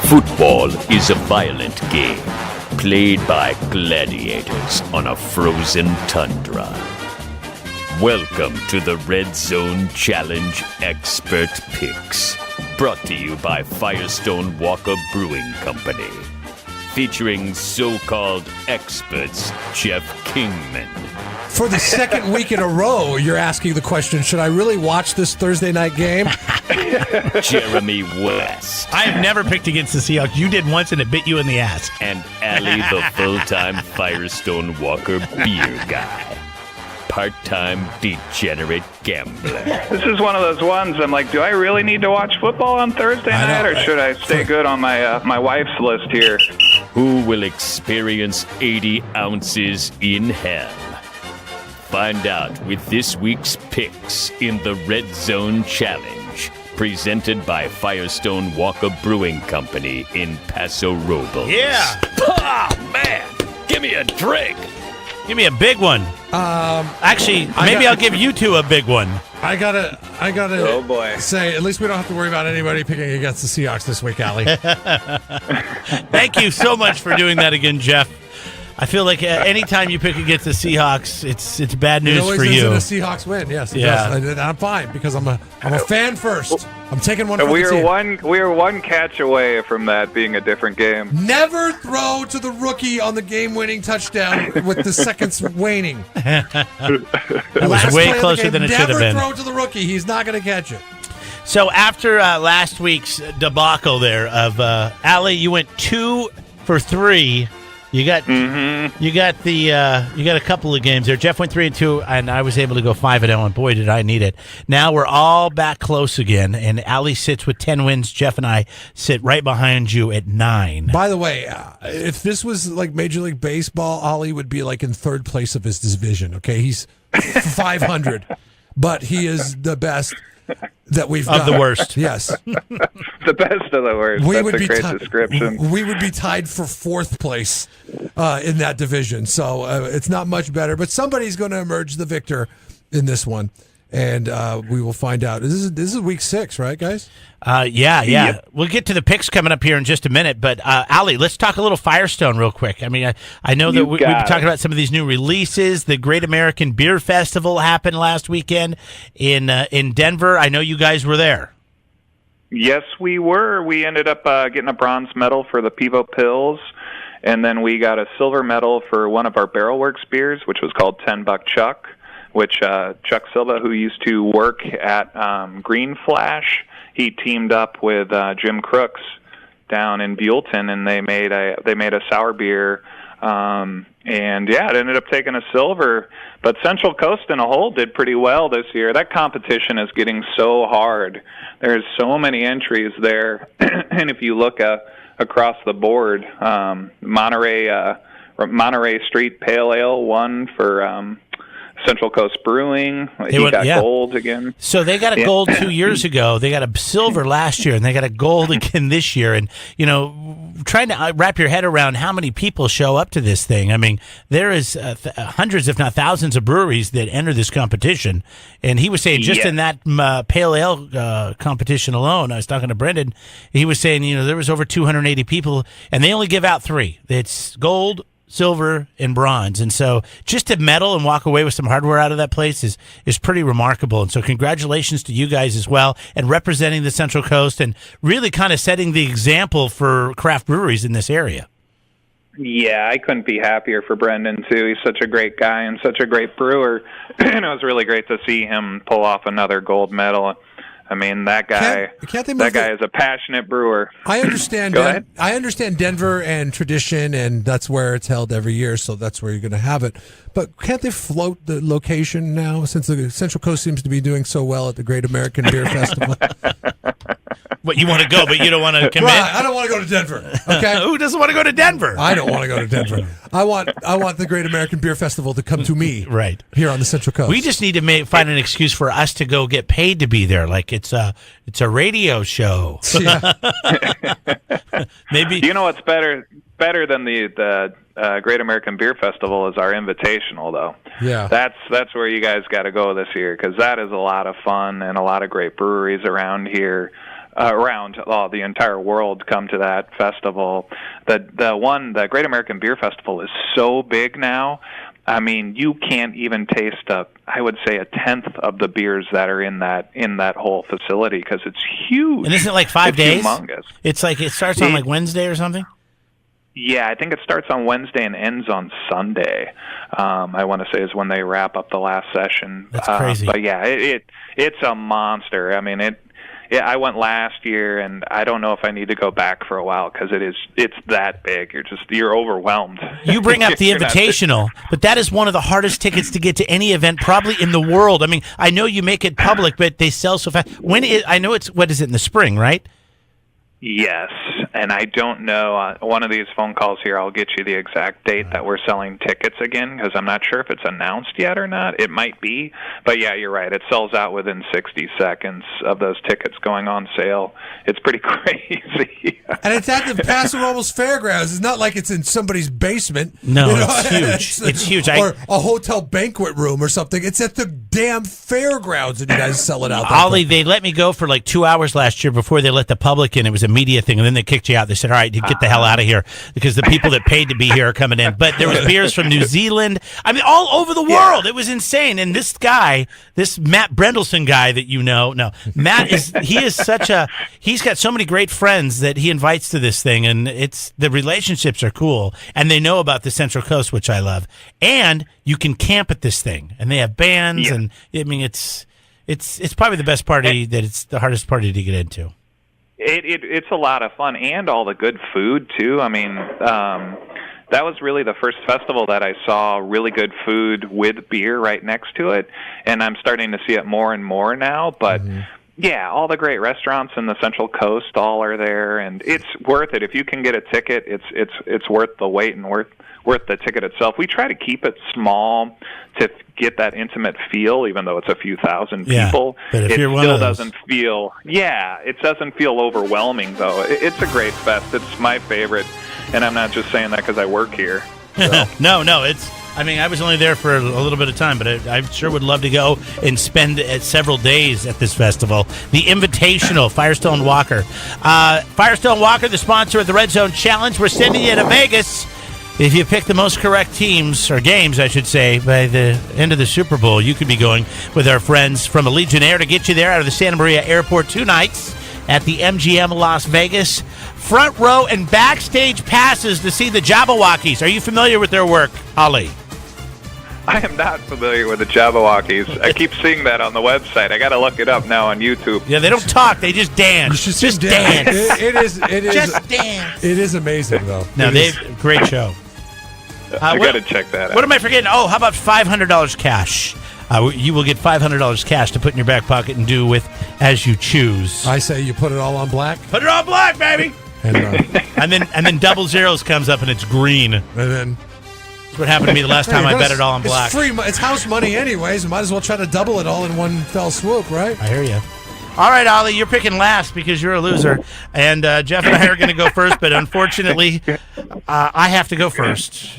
Football is a violent game played by gladiators on a frozen tundra. Welcome to the Red Zone Challenge Expert Picks, brought to you by Firestone Walker Brewing Company, featuring so-called experts Jeff Kingman. For the second week in a row, you're asking the question, should I really watch this Thursday night game? Jeremy West. I have never picked against the Seahawks. You did once and it bit you in the ass. And Allie, the full-time Firestone Walker beer guy. Part-time degenerate gambler. This is one of those ones I'm like, do I really need to watch football on Thursday night, or should I stay good on my wife's list here? Who will experience 80 ounces in hell? Find out with this week's picks in the Red Zone Challenge, presented by Firestone Walker Brewing Company in Paso Robles. Yeah. Oh, man. Give me a drink. Give me a big one. Actually, maybe I'll give you two a big one. I gotta Oh, boy. say, at least we don't have to worry about anybody picking against the Seahawks this week, Allie. Thank you so much for doing that again, Jeff. I feel like anytime you pick against the Seahawks, it's bad news for you. It always ends in a Seahawks win. Yes, it does. And I'm fine because I'm a fan first. I'm taking one for the team. We are one catch away from that being a different game. Never throw to the rookie on the game-winning touchdown with the seconds waning. It was way closer than it should have been. Never throw to the rookie. He's not going to catch it. So after last week's debacle there of Allie, you went 2 for 3. You got you got a couple of games there. Jeff went 3-2, and I was able to go 5-0, and boy, did I need it. Now we're all back close again, and Allie sits with 10 wins. Jeff and I sit right behind you at 9. By the way, if this was like Major League Baseball, Ollie would be like in third place of his division. Okay, he's 500, but he is the best that we've got. Of the worst. Yes. The best of the worst. That's a great description. We would be tied for 4th place in that division. So it's not much better, but somebody's going to emerge the victor in this one. And we will find out. This is week 6, right, guys? Yeah. Yep. We'll get to the picks coming up here in just a minute. But, Allie, let's talk a little Firestone real quick. I mean, I know that we've been talking about some of these new releases. The Great American Beer Festival happened last weekend in Denver. I know you guys were there. Yes, we were. We ended up getting a bronze medal for the Pivo Pills, and then we got a silver medal for one of our Barrel Works beers, which was called 10 Buck Chuck, which Chuck Silva, who used to work at Green Flash, he teamed up with Jim Crooks down in Buellton, and they made a sour beer. And yeah, it ended up taking a silver. But Central Coast in a whole did pretty well this year. That competition is getting so hard. There's so many entries there, and if you look across the board, Monterey Street Pale Ale won for Central Coast Brewing. He got gold again. So they got a gold 2 years ago. They got a silver last year, and they got a gold again this year. And, you know, trying to wrap your head around how many people show up to this thing. I mean, there is hundreds, if not thousands, of breweries that enter this competition. And he was saying just in that Pale Ale competition alone, I was talking to Brendan, he was saying, you know, there was over 280 people, and they only give out 3. It's gold, silver, and bronze. And so just to medal and walk away with some hardware out of that place is pretty remarkable. And so congratulations to you guys as well, and representing the Central Coast and really kind of setting the example for craft breweries in this area. Yeah, I couldn't be happier for Brendan, too. He's such a great guy and such a great brewer. And it was really great to see him pull off another gold medal. I mean, that guy is a passionate brewer. I understand. Go ahead. I understand Denver and tradition, and that's where it's held every year, so that's where you're going to have it. But can't they float the location now, since the Central Coast seems to be doing so well at the Great American Beer Festival? What, you want to go, but you don't want to commit? Right, I don't want to go to Denver. Okay, who doesn't want to go to Denver? I don't want to go to Denver. I want the Great American Beer Festival to come to me, right here on the Central Coast. We just need to find an excuse for us to go get paid to be there, like it's a radio show. Yeah. Maybe you know what's better than the Great American Beer Festival is our Invitational, though. Yeah, that's where you guys got to go this year, because that is a lot of fun and a lot of great breweries around here. around the entire world come to that festival. The Great American Beer Festival is so big now. I mean, you can't even taste I would say a tenth of the beers that are in that whole facility because it's huge. And isn't it like 5 days? Humongous. It's like it starts on like Wednesday or something? Yeah, I think it starts on Wednesday and ends on Sunday. I want to say is when they wrap up the last session. That's crazy. But yeah, it's a monster. I mean, I went last year, and I don't know if I need to go back for a while because it's that big. You're overwhelmed. You bring up the Invitational, but that is one of the hardest tickets to get to any event probably in the world. I mean, I know you make it public, but they sell so fast. I know it's what is it in the spring, right? Yes, and I don't know. One of these phone calls here, I'll get you the exact date that we're selling tickets again, because I'm not sure if it's announced yet or not. It might be, but yeah, you're right. It sells out within 60 seconds of those tickets going on sale. It's pretty crazy. And it's at the Paso Robles Fairgrounds. It's not like it's in somebody's basement. No, it's huge. It's huge. Or a hotel banquet room or something. It's at the damn fairgrounds, and you guys sell it out there. Ollie, they let me go for like 2 hours last year before they let the public in. It was a media thing, and then they kicked you out. They said, all right, you get the hell out of here because the people that paid to be here are coming in. But there was beers from New Zealand. I mean, all over the world. It was insane. And this guy, this Matt Brendelson guy that you know, Matt he's got so many great friends that he invites to this thing, and the relationships are cool, and they know about the Central Coast, which I love. And you can camp at this thing, and they have bands, and I mean, it's probably the best party that it's the hardest party to get into. It's a lot of fun, and all the good food too. I mean, that was really the first festival that I saw really good food with beer right next to it, and I'm starting to see it more and more now. But yeah, all the great restaurants in the Central Coast all are there, and it's worth it if you can get a ticket. It's worth the wait and worth the ticket itself. We try to keep it small to get that intimate feel, even though it's a few thousand people. But if it you're still doesn't feel overwhelming, though. It's a great fest. It's my favorite, and I'm not just saying that because I work here. So. No, I mean, I was only there for a little bit of time, but I sure would love to go and spend several days at this festival. The Invitational, Firestone Walker. Firestone Walker, the sponsor of the Red Zone Challenge. We're sending you to Vegas. If you pick the most correct teams, or games, I should say, by the end of the Super Bowl, you could be going with our friends from Allegiant Air to get you there out of the Santa Maria Airport 2 nights at the MGM Las Vegas. Front row and backstage passes to see the Jabberwockies. Are you familiar with their work, Ollie? I am not familiar with the Jabberwockies. I keep seeing that on the website. I got to look it up now on YouTube. Yeah, they don't talk; they just dance. Just dance. It is. Just dance. It is amazing, though. No, great show. I got to check that out. What am I forgetting? Oh, how about $500 cash? You will get $500 cash to put in your back pocket and do with as you choose. I say you put it all on black. Put it on black, baby. And then double zeros comes up and it's green. And then that's what happened to me the last time I bet it all on black. It's free. It's house money anyways. You might as well try to double it all in one fell swoop, right? I hear you. All right, Ollie, you're picking last because you're a loser. And Jeff and I are going to go first, but unfortunately, I have to go first.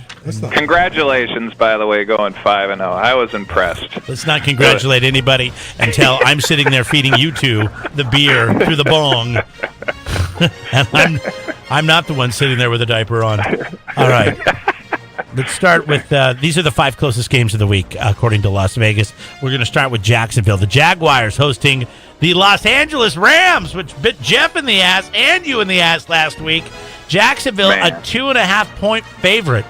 Congratulations, by the way, going 5-0. I was impressed. Let's not congratulate anybody until I'm sitting there feeding you two the beer through the bong. And I'm not the one sitting there with a diaper on. All right. Let's start with these are the 5 closest games of the week, according to Las Vegas. We're going to start with Jacksonville. The Jaguars hosting the Los Angeles Rams, which bit Jeff in the ass and you in the ass last week. Jacksonville, a 2.5-point favorite.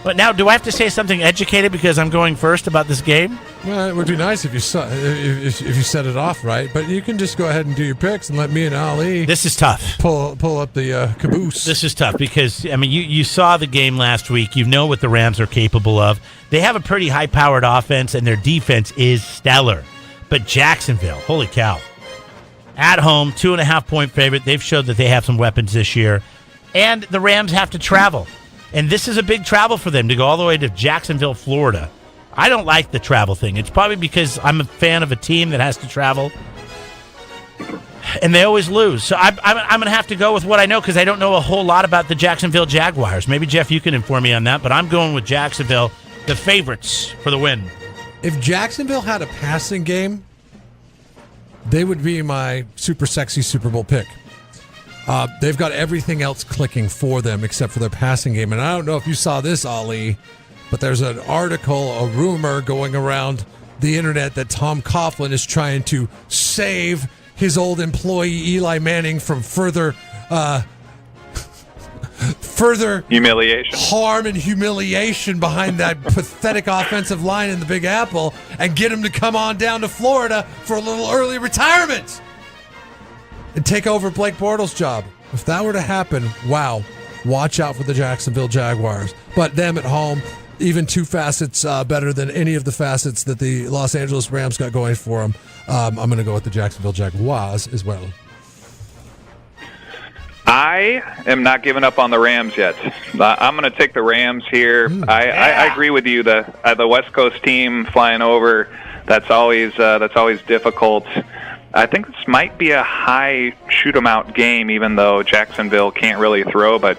But now, do I have to say something educated because I'm going first about this game? Well, it would be nice if you set it off right, but you can just go ahead and do your picks and let me and Ali. This is tough. Pull up the caboose. This is tough because I mean you saw the game last week. You know what the Rams are capable of. They have a pretty high-powered offense, and their defense is stellar. But Jacksonville, holy cow! At home, 2.5-point favorite. They've showed that they have some weapons this year, and the Rams have to travel. And this is a big travel for them to go all the way to Jacksonville, Florida. I don't like the travel thing. It's probably because I'm a fan of a team that has to travel, and they always lose. So I'm going to have to go with what I know because I don't know a whole lot about the Jacksonville Jaguars. Maybe, Jeff, you can inform me on that, but I'm going with Jacksonville, the favorites for the win. If Jacksonville had a passing game, they would be my super sexy Super Bowl pick. They've got everything else clicking for them except for their passing game. And I don't know if you saw this, Ali, but there's an article, a rumor going around the internet that Tom Coughlin is trying to save his old employee Eli Manning from further humiliation, harm and humiliation behind that pathetic offensive line in the Big Apple, and get him to come on down to Florida for a little early retirement and take over Blake Bortles' job. If that were to happen, wow, watch out for the Jacksonville Jaguars. But them at home, even two facets better than any of the facets that the Los Angeles Rams got going for them. I'm going to go with the Jacksonville Jaguars as well. I am not giving up on the Rams yet. I'm going to take the Rams here. I agree with you. The West Coast team flying over, that's always difficult. I think this might be a high shoot-'em-out game, even though Jacksonville can't really throw. But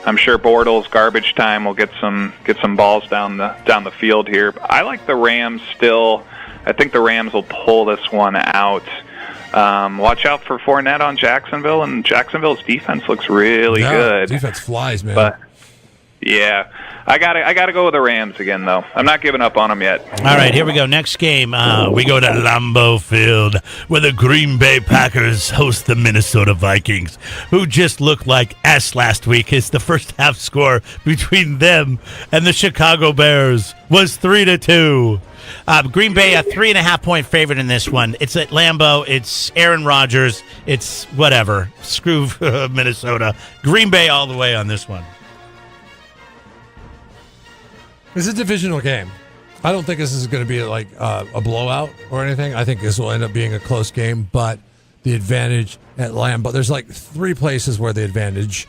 I'm sure Bortles garbage time will get some balls down the field here. I like the Rams still. I think the Rams will pull this one out. Watch out for Fournette on Jacksonville, and Jacksonville's defense looks really good. Defense flies, man. But yeah, I gotta go with the Rams again, though. I'm not giving up on them yet. All right, here we go. Next game, we go to Lambeau Field, where the Green Bay Packers host the Minnesota Vikings, who just looked like S last week. As the first half score between them and the Chicago Bears was 3-2. Green Bay, a 3.5-point favorite in this one. It's at Lambeau. It's Aaron Rodgers. It's whatever. Screw Minnesota. Green Bay all the way on this one. It's a divisional game. I don't think this is going to be like a blowout or anything. I think this will end up being a close game, but the advantage at Lambeau, there's like three places where the advantage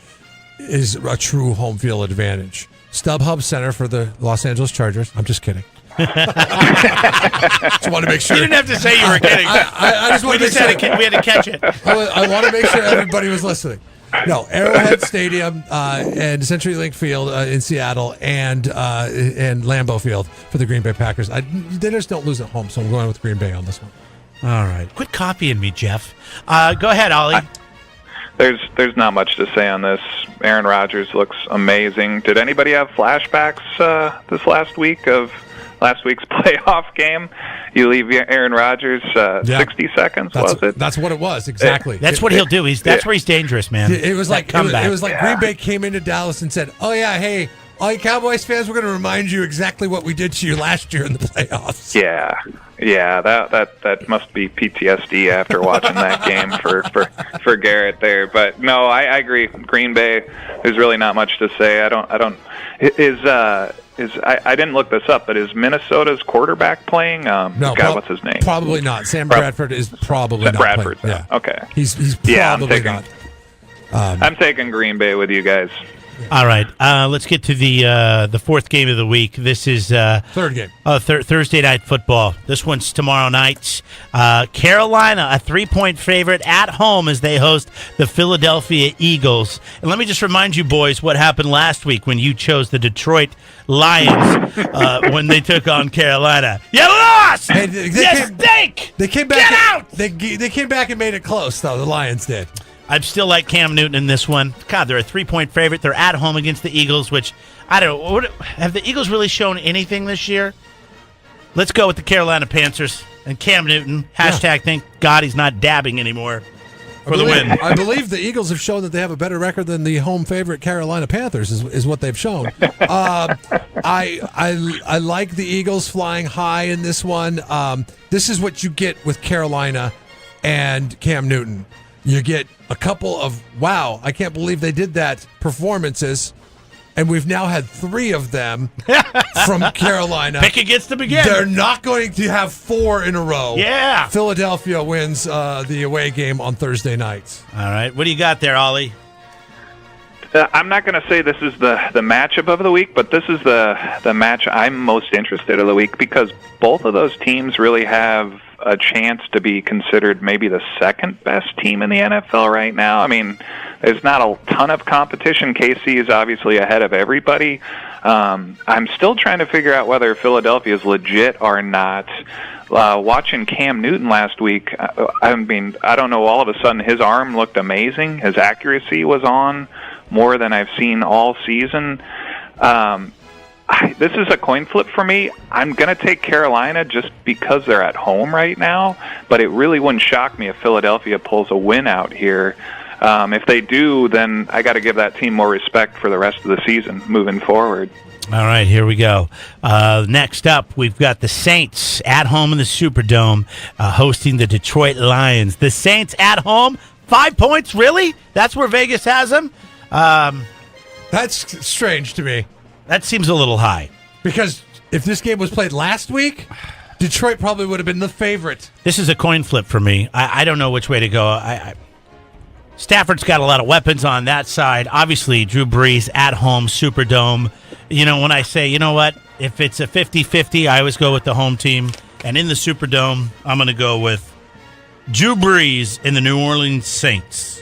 is a true home field advantage. StubHub Center for the Los Angeles Chargers. I'm just kidding. Just want to make sure. You didn't have to say you were kidding. I just want to make sure. We had to catch it. I want to make sure everybody was listening. No, Arrowhead Stadium and CenturyLink Field in Seattle and Lambeau Field for the Green Bay Packers. They just don't lose at home, so I'm going with Green Bay on this one. All right. Quit copying me, Jeff. Go ahead, Ollie. There's not much to say on this. Aaron Rodgers looks amazing. Did anybody have flashbacks this last week of last week's playoff game? You leave Aaron Rodgers 60 seconds, was it? That's what it was, exactly. That's what he'll do. That's where he's dangerous, man. It was like comeback. It was like Green Bay came into Dallas and said, "Oh yeah, hey, all you Cowboys fans, we're going to remind you exactly what we did to you last year in the playoffs." Yeah, that must be PTSD after watching that game for Garrett there. But no, I agree. Green Bay, there's really not much to say. I didn't look this up, but is Minnesota's quarterback playing? No, what's his name? Probably not. Sam Bradford is probably not Bradford. playing. Yeah. Okay. He's probably not. I'm taking Green Bay with you guys. All right, let's get to the fourth game of the week. This is third game. Thursday night football. This one's tomorrow night. Carolina, a 3-point favorite at home as they host the Philadelphia Eagles. And let me just remind you, boys, what happened last week when you chose the Detroit Lions when they took on Carolina. You lost. Hey, you stink. They came back. Get out. They came back and made it close, though. The Lions did. I still like Cam Newton in this one. God, they're a 3-point favorite. They're at home against the Eagles, which, I don't know. Have the Eagles really shown anything this year? Let's go with the Carolina Panthers and Cam Newton. Hashtag thank God he's not dabbing anymore for the win. I believe the Eagles have shown that they have a better record than the home favorite Carolina Panthers is what they've shown. I like the Eagles flying high in this one. This is what you get with Carolina and Cam Newton. You get a couple of, wow, I can't believe they did that performances, and we've now had 3 of them from Carolina. Pick against them again. They're not going to have 4 in a row. Yeah. Philadelphia wins the away game on Thursday nights. All right. What do you got there, Ollie? I'm not going to say this is the matchup of the week, but this is the match I'm most interested in the week because both of those teams really have a chance to be considered maybe the second best team in the NFL right now. I mean, there's not a ton of competition. KC is obviously ahead of everybody. I'm still trying to figure out whether Philadelphia is legit or not. watching Cam Newton last week, I mean, I don't know, all of a sudden his arm looked amazing. His accuracy was on more than I've seen all season. This is a coin flip for me. I'm going to take Carolina just because they're at home right now, but it really wouldn't shock me if Philadelphia pulls a win out here. If they do, then I got to give that team more respect for the rest of the season moving forward. All right, here we go. Next up, we've got the Saints at home in the Superdome hosting the Detroit Lions. The Saints at home, 5 points, really? That's where Vegas has them? That's strange to me. That seems a little high. Because if this game was played last week, Detroit probably would have been the favorite. This is a coin flip for me. I don't know which way to go. Stafford's got a lot of weapons on that side. Obviously, Drew Brees at home, Superdome. You know, when I say, you know what, if it's a 50-50, I always go with the home team. And in the Superdome, I'm going to go with Drew Brees in the New Orleans Saints.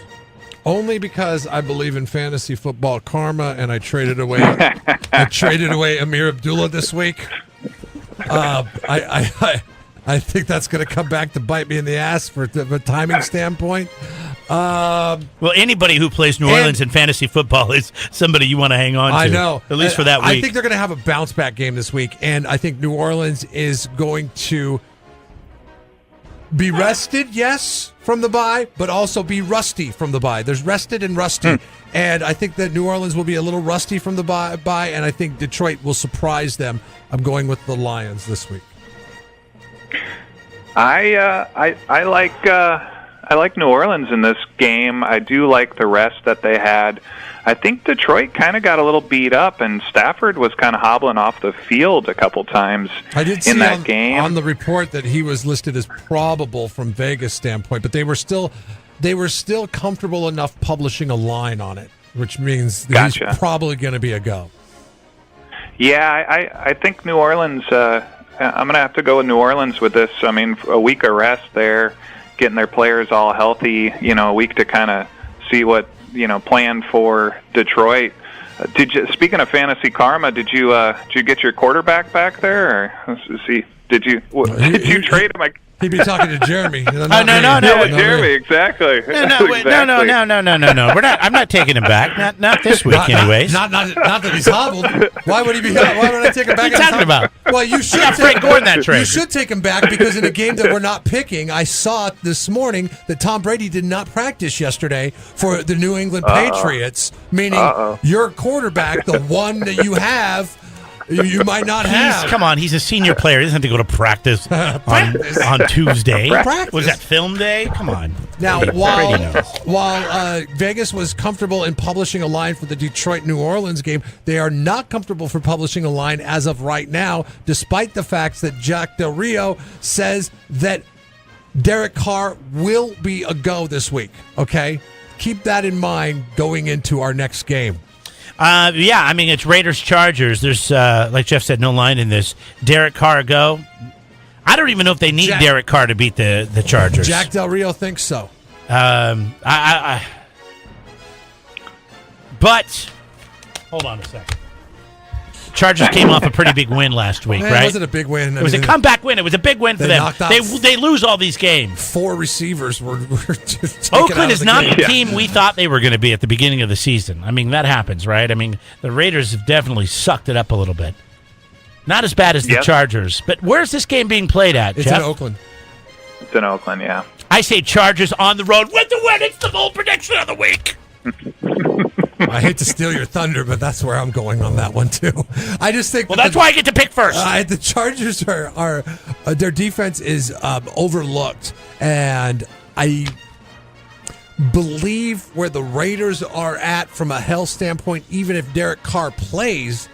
Only because I believe in fantasy football karma, and I traded away Amir Abdullah this week. I think that's going to come back to bite me in the ass from a timing standpoint. Well, anybody who plays New Orleans in fantasy football is somebody you want to hang on to. I know. At least for that week. I think they're going to have a bounce-back game this week, and I think New Orleans is going to be rested, yes, from the bye, but also be rusty from the bye. There's rested and rusty, and I think that New Orleans will be a little rusty from the bye, and I think Detroit will surprise them. I'm going with the Lions this week. I like New Orleans in this game. I do like the rest that they had. I think Detroit kind of got a little beat up, and Stafford was kind of hobbling off the field a couple times I did see in that game. On the report that he was listed as probable from Vegas standpoint, but they were still comfortable enough publishing a line on it, which means that he's probably going to be a go. Yeah, I think New Orleans. I'm going to have to go with New Orleans with this. I mean, a week of rest there, getting their players all healthy. You know, a week to kind of see what plan for Detroit. Speaking of fantasy karma, did you get your quarterback back there? Or did you trade him? He'd be talking to Jeremy. No, Jeremy, exactly. No. We're not. I'm not taking him back. Not this week, anyways. Not that he's hobbled. Why would he be? Why would I take him back? What are you talking about? Well, you should. Frank Gore in that trade. You should take him back because in a game that we're not picking, I saw this morning that Tom Brady did not practice yesterday for the New England Patriots. Meaning your quarterback, the one that you have. You might not have. Come on, he's a senior player. He doesn't have to go to practice on Tuesday. Practice. Was that film day? Come on. Now, while Vegas was comfortable in publishing a line for the Detroit-New Orleans game, they are not comfortable for publishing a line as of right now, despite the fact that Jack Del Rio says that Derek Carr will be a go this week. Okay? Keep that in mind going into our next game. Yeah, I mean, it's Raiders-Chargers. There's, like Jeff said, no line in this. Derek Carr go. I don't even know if they need Derek Carr to beat the Chargers. Jack Del Rio thinks so. But, hold on a second. Chargers came off a pretty big win last week, right? It wasn't a big win. It was a comeback win. It was a big win for them. They lose all these games. 4 receivers were just Oakland is not the team we thought they were going to be at the beginning of the season. I mean, that happens, right? I mean, the Raiders have definitely sucked it up a little bit. Not as bad as the Chargers. But where's this game being played at, Jeff? It's in Oakland. It's in Oakland, yeah. I say Chargers on the road with the win. It's the bold prediction of the week. I hate to steal your thunder, but that's where I'm going on that one too. I just think. Well, that's why I get to pick first. The Chargers are their defense is overlooked, and I believe where the Raiders are at from a health standpoint. Even if Derek Carr plays,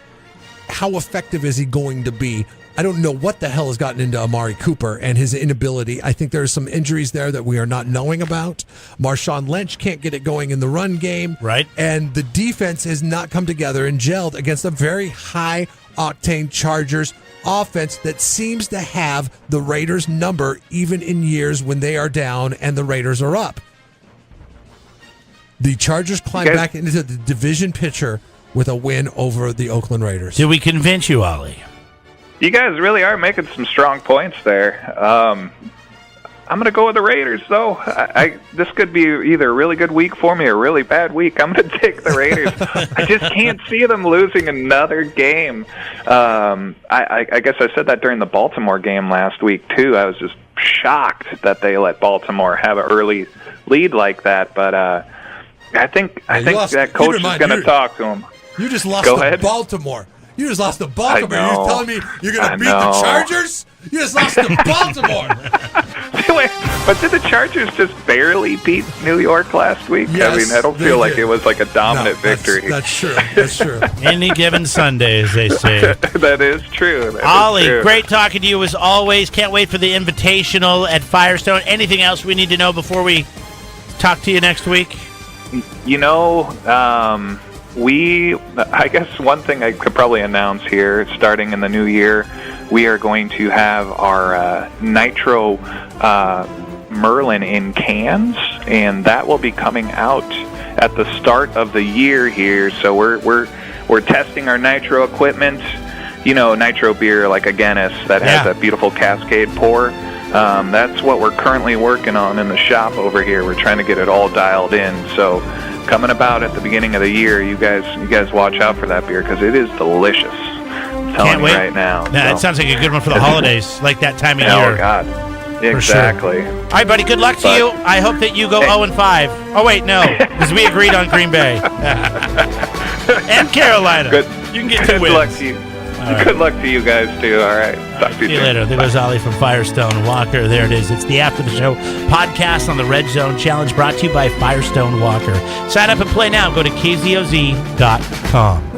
how effective is he going to be? I don't know what the hell has gotten into Amari Cooper and his inability. I think there are some injuries there that we are not knowing about. Marshawn Lynch can't get it going in the run game. Right. And the defense has not come together and gelled against a very high-octane Chargers offense that seems to have the Raiders' number even in years when they are down and the Raiders are up. The Chargers climb back into the division picture with a win over the Oakland Raiders. Did we convince you, Ollie? You guys really are making some strong points there. I'm going to go with the Raiders, though. This could be either a really good week for me or a really bad week. I'm going to take the Raiders. I just can't see them losing another game. I guess I said that during the Baltimore game last week, too. I was just shocked that they let Baltimore have an early lead like that. But I think that coach is going to talk to him. You just lost to Baltimore. You just lost to Baltimore. You're telling me you're going to beat the Chargers? You just lost to Baltimore. Wait, but did the Chargers just barely beat New York last week? Yes, I mean, I don't feel like it was like a dominant victory. That's true. That's true. Any given Sunday, as they say. That is true. Ollie, great talking to you as always. Can't wait for the Invitational at Firestone. Anything else we need to know before we talk to you next week? You know, I guess one thing I could probably announce here, starting in the new year, we are going to have our Nitro Merlin in cans, and that will be coming out at the start of the year here. So we're testing our Nitro equipment. You know, Nitro beer like a Guinness that has a beautiful Cascade pour. That's what we're currently working on in the shop over here. We're trying to get it all dialed in. So coming about at the beginning of the year, you guys watch out for that beer because it is delicious. I'm telling you right now. It sounds like a good one for the holidays, like that time of year. Oh, God. Exactly. Sure. All right, buddy, good luck to you. I hope that you go 0-5. Oh, wait, no, because we agreed on Green Bay. And Carolina. You can get 2 wins. Good luck to you. Right. Good luck to you guys, too. All right. Talk to you later. There goes Ollie from Firestone Walker. There it is. It's the After the Show podcast on the Red Zone Challenge, brought to you by Firestone Walker. Sign up and play now. Go to kzoz.com.